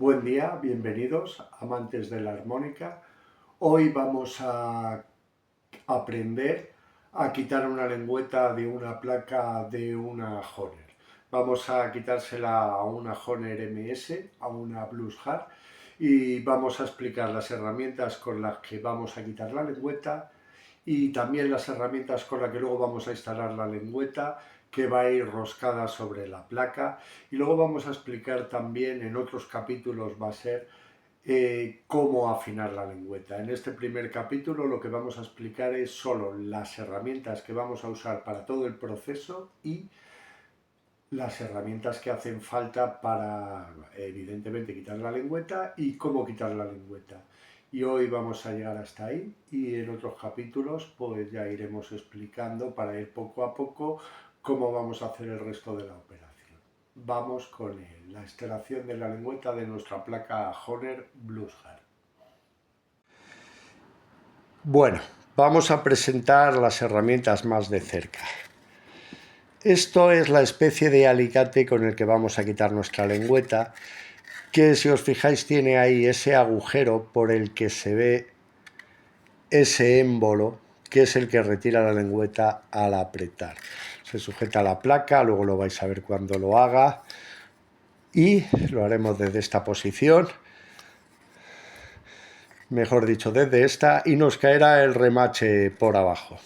Buen día, bienvenidos, amantes de la armónica. Hoy vamos a aprender a quitar una lengüeta de una placa de una Hohner. Vamos a quitársela a una Hohner MS, a una Blues Heart, y vamos a explicar las herramientas con las que vamos a quitar la lengüeta y también las herramientas con las que luego vamos a instalar la lengüeta, que va a ir roscada sobre la placa, y luego vamos a explicar también, en otros capítulos va a ser cómo afinar la lengüeta. En este primer capítulo lo que vamos a explicar es solo las herramientas que vamos a usar para todo el proceso y las herramientas que hacen falta para, evidentemente, quitar la lengüeta y cómo quitar la lengüeta. Y hoy vamos a llegar hasta ahí, y en otros capítulos pues ya iremos explicando para ir poco a poco cómo vamos a hacer el resto de la operación. Vamos con la extracción de la lengüeta de nuestra placa Hohner Blues Heart. Bueno, vamos a presentar las herramientas más de cerca. Esto es la especie de alicate con el que vamos a quitar nuestra lengüeta, que si os fijáis tiene ahí ese agujero por el que se ve ese émbolo, que es el que retira la lengüeta al apretar. Se sujeta a la placa, luego lo vais a ver cuando lo haga, y lo haremos desde esta posición, mejor dicho desde esta, y nos caerá el remache por abajo.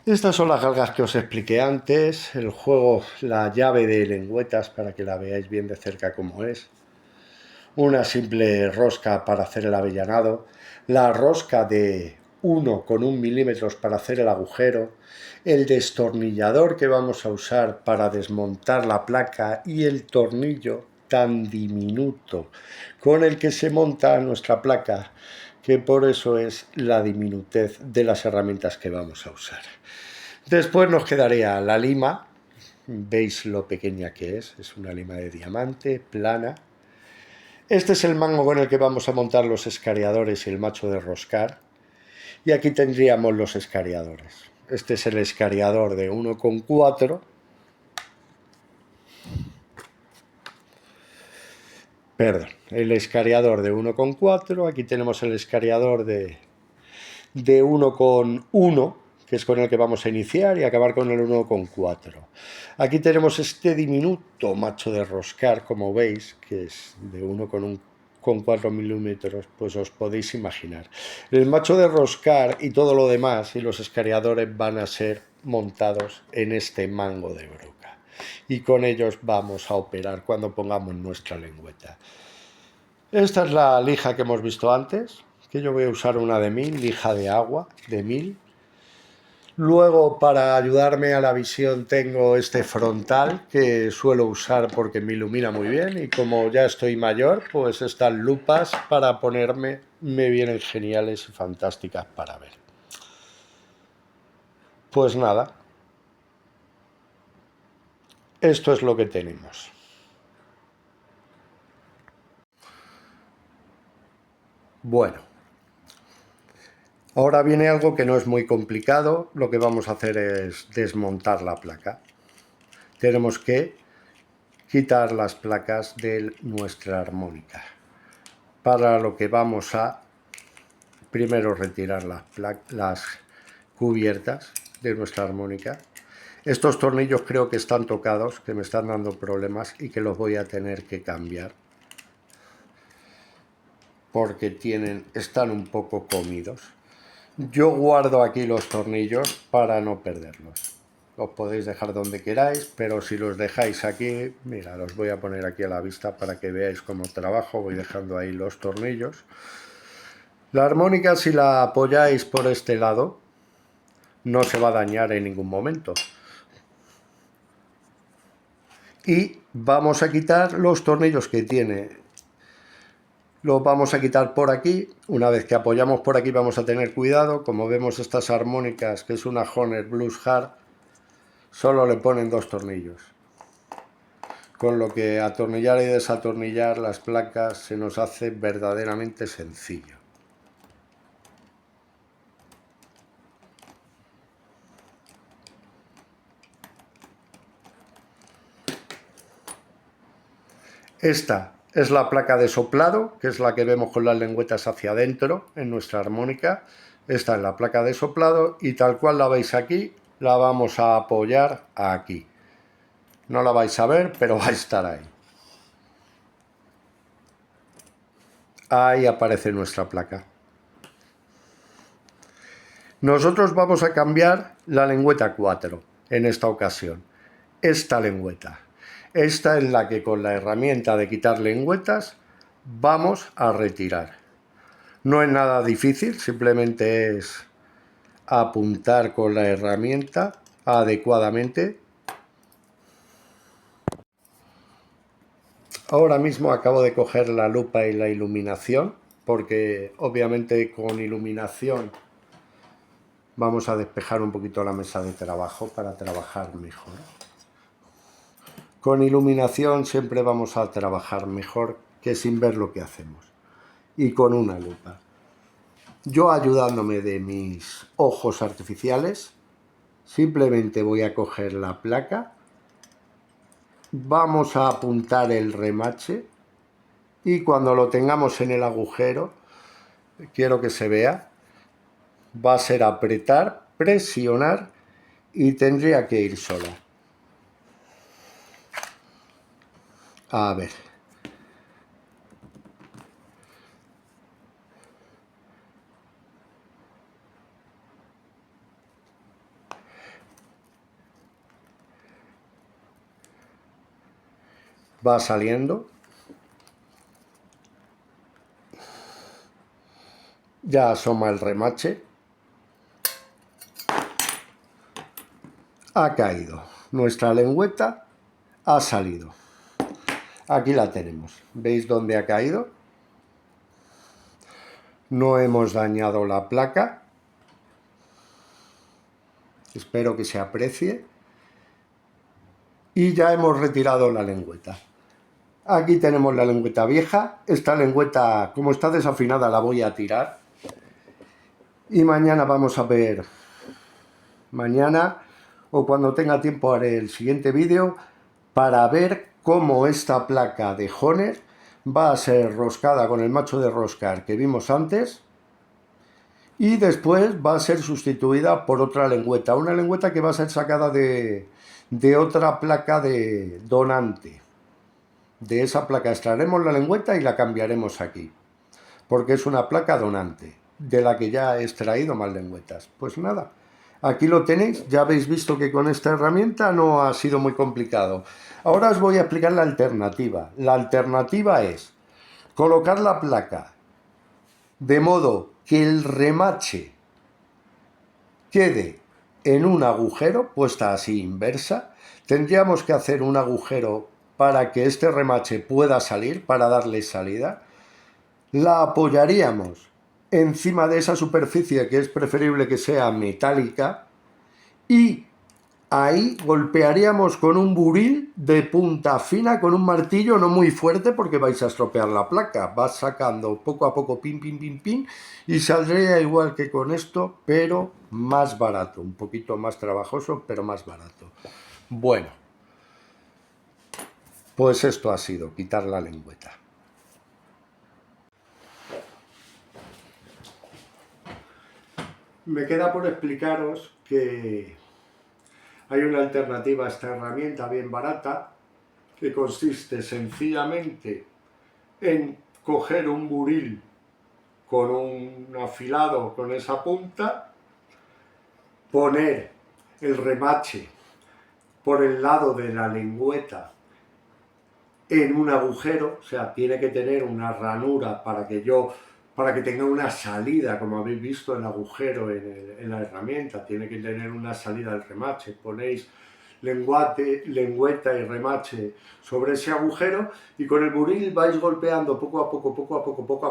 Estas son las galgas que os expliqué antes, el juego, la llave de lengüetas para que la veáis bien de cerca como es. Una simple rosca para hacer el avellanado, la rosca de 1,1 milímetros para hacer el agujero, el destornillador que vamos a usar para desmontar la placa y el tornillo tan diminuto con el que se monta nuestra placa, que por eso es la diminutez de las herramientas que vamos a usar. Después nos quedaría la lima, veis lo pequeña que es una lima de diamante, plana. Este es el mango con el que vamos a montar los escariadores y el macho de roscar. Y aquí tendríamos los escariadores. Este es el escariador de 1,4. Perdón, el escariador de 1,4. Aquí tenemos el escariador de 1,1, que es con el que vamos a iniciar y acabar con el 1,4. Aquí tenemos este diminuto macho de roscar, como veis, que es de 1,4 milímetros, pues os podéis imaginar. El macho de roscar y todo lo demás y los escariadores van a ser montados en este mango de broca, y con ellos vamos a operar cuando pongamos nuestra lengüeta. Esta es la lija que hemos visto antes, que yo voy a usar una de 1000, lija de agua de 1000. Luego, para ayudarme a la visión, tengo este frontal que suelo usar porque me ilumina muy bien, y como ya estoy mayor, pues estas lupas para ponerme me vienen geniales y fantásticas para ver. Pues nada, esto es lo que tenemos. Bueno, ahora viene algo que no es muy complicado. Lo que vamos a hacer es desmontar la placa. Tenemos que quitar las placas de nuestra armónica, para lo que vamos a primero retirar las cubiertas de nuestra armónica. Estos tornillos creo que están tocados, que me están dando problemas y que los voy a tener que cambiar porque están un poco comidos. Yo guardo aquí los tornillos para no perderlos. Los podéis dejar donde queráis, pero si los dejáis aquí, mira, los voy a poner aquí a la vista para que veáis cómo trabajo. Voy dejando ahí los tornillos. La armónica, si la apoyáis por este lado, no se va a dañar en ningún momento. Y vamos a quitar los tornillos que tiene. Los vamos a quitar por aquí. Una vez que apoyamos por aquí vamos a tener cuidado. Como vemos, estas armónicas, que es una Hohner Blues Heart, solo le ponen 2 tornillos. Con lo que atornillar y desatornillar las placas se nos hace verdaderamente sencillo. Esta es la placa de soplado, que es la que vemos con las lengüetas hacia adentro en nuestra armónica. Esta es la placa de soplado y tal cual la veis aquí, la vamos a apoyar aquí. No la vais a ver, pero va a estar ahí. Ahí aparece nuestra placa. Nosotros vamos a cambiar la lengüeta 4 en esta ocasión. Esta lengüeta. Esta es la que con la herramienta de quitar lengüetas vamos a retirar. No es nada difícil, simplemente es apuntar con la herramienta adecuadamente. Ahora mismo acabo de coger la lupa y la iluminación, porque obviamente con iluminación vamos a despejar un poquito la mesa de trabajo para trabajar mejor. Con iluminación siempre vamos a trabajar mejor que sin ver lo que hacemos. Y con una lupa. Yo, ayudándome de mis ojos artificiales, simplemente voy a coger la placa, vamos a apuntar el remache y cuando lo tengamos en el agujero, quiero que se vea, va a ser apretar, presionar y tendría que ir sola. A ver. Va saliendo. Ya asoma el remache. Ha caído. Nuestra lengüeta ha salido. Aquí la tenemos. ¿Veis dónde ha caído? No hemos dañado la placa. Espero que se aprecie. Y ya hemos retirado la lengüeta. Aquí tenemos la lengüeta vieja. Esta lengüeta, como está desafinada, la voy a tirar. Y mañana vamos a ver, mañana o cuando tenga tiempo haré el siguiente vídeo para ver cómo esta placa de Hohner va a ser roscada con el macho de roscar que vimos antes y después va a ser sustituida por otra lengüeta, una lengüeta que va a ser sacada de otra placa de donante. De esa placa extraeremos la lengüeta y la cambiaremos aquí, porque es una placa donante, de la que ya he extraído más lengüetas. Pues nada, aquí lo tenéis, ya habéis visto que con esta herramienta no ha sido muy complicado. Ahora os voy a explicar la alternativa. La alternativa es colocar la placa de modo que el remache quede en un agujero, puesta así inversa. Tendríamos que hacer un agujero para que este remache pueda salir, para darle salida. La apoyaríamos encima de esa superficie, que es preferible que sea metálica, y ahí golpearíamos con un buril de punta fina, con un martillo, no muy fuerte porque vais a estropear la placa. Vas sacando poco a poco, pin, pin, pin, pin, y saldría igual que con esto, pero más barato, un poquito más trabajoso, pero más barato. Bueno, pues esto ha sido quitar la lengüeta. Me queda por explicaros que hay una alternativa a esta herramienta bien barata que consiste sencillamente en coger un buril con un afilado con esa punta, poner el remache por el lado de la lengüeta en un agujero, o sea, tiene que tener una ranura para que tenga una salida, como habéis visto el agujero en la herramienta, tiene que tener una salida al remache. Ponéis lengüeta y remache sobre ese agujero y con el buril vais golpeando poco a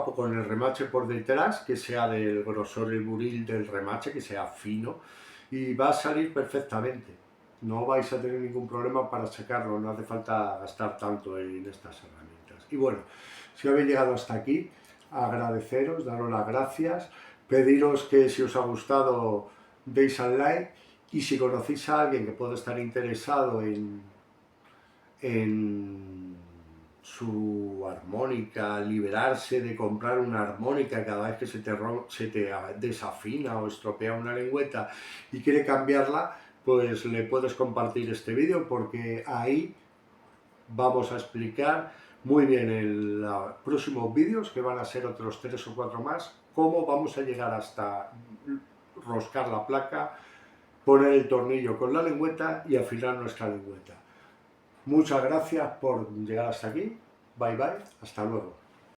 poco en el remache por detrás, que sea del grosor el buril del remache, que sea fino, y va a salir perfectamente. No vais a tener ningún problema para sacarlo, no hace falta gastar tanto en estas herramientas. Y bueno, si habéis llegado hasta aquí, agradeceros, daros las gracias, pediros que si os ha gustado deis al like y si conocéis a alguien que pueda estar interesado en su armónica, liberarse de comprar una armónica cada vez que se te desafina o estropea una lengüeta y quiere cambiarla, pues le puedes compartir este vídeo, porque ahí vamos a explicar muy bien en los próximos vídeos, que van a ser otros 3 o 4 más, cómo vamos a llegar hasta roscar la placa, poner el tornillo con la lengüeta y afilar nuestra lengüeta. Muchas gracias por llegar hasta aquí. Bye bye. Hasta luego.